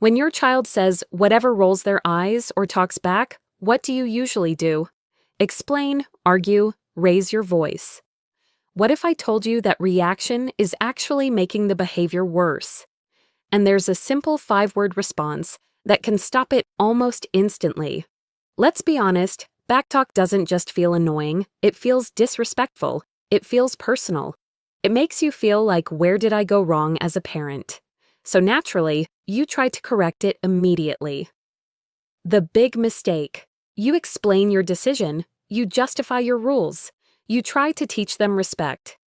When your child says whatever rolls their eyes or talks back, what do you usually do? Explain, argue, raise your voice. What if I told you that reaction is actually making the behavior worse? And there's a simple 5-word response that can stop it almost instantly. Let's be honest, backtalk doesn't just feel annoying, it feels disrespectful, it feels personal. It makes you feel like, where did I go wrong as a parent? So naturally, you try to correct it immediately. The big mistake. You explain your decision, you justify your rules, you try to teach them respect.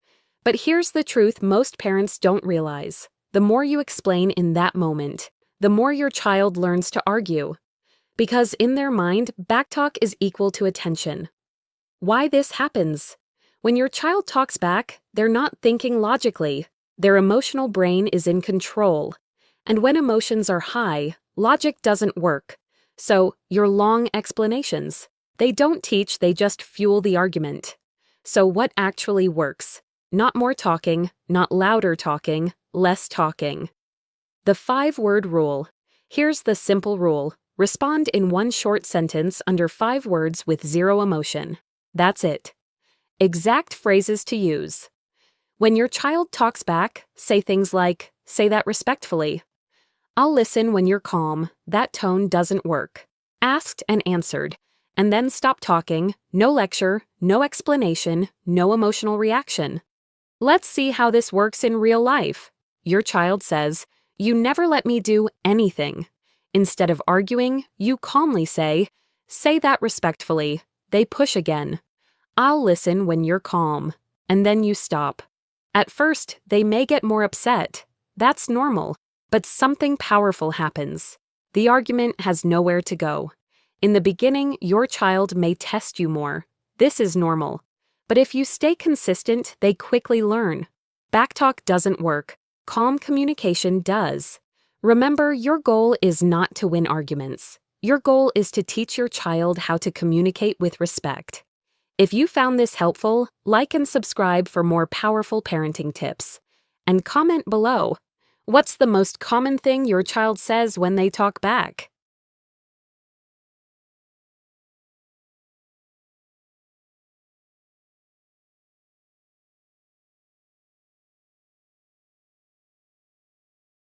But here's the truth most parents don't realize. The more you explain in that moment, the more your child learns to argue. Because in their mind, backtalk is equal to attention. Why this happens? When your child talks back, they're not thinking logically. Their emotional brain is in control. And when emotions are high, logic doesn't work. So, your long explanations, they don't teach, they just fuel the argument. So what actually works? Not more talking, not louder talking, less talking. The 5-word rule. Here's the simple rule. Respond in one short sentence under 5 words with 0 emotion. That's it. Exact phrases to use. When your child talks back, say things like, "Say that respectfully." "I'll listen when you're calm. That tone doesn't work." Asked and answered. And then stop talking. No lecture, no explanation, no emotional reaction. Let's see how this works in real life. Your child says, "You never let me do anything." Instead of arguing, you calmly say, "Say that respectfully." They push again. "I'll listen when you're calm." And then you stop. At first, they may get more upset. That's normal. But something powerful happens. The argument has nowhere to go. In the beginning, your child may test you more. This is normal. But if you stay consistent, they quickly learn. Backtalk doesn't work. Calm communication does. Remember, your goal is not to win arguments. Your goal is to teach your child how to communicate with respect. If you found this helpful, like and subscribe for more powerful parenting tips. And comment below. What's the most common thing your child says when they talk back?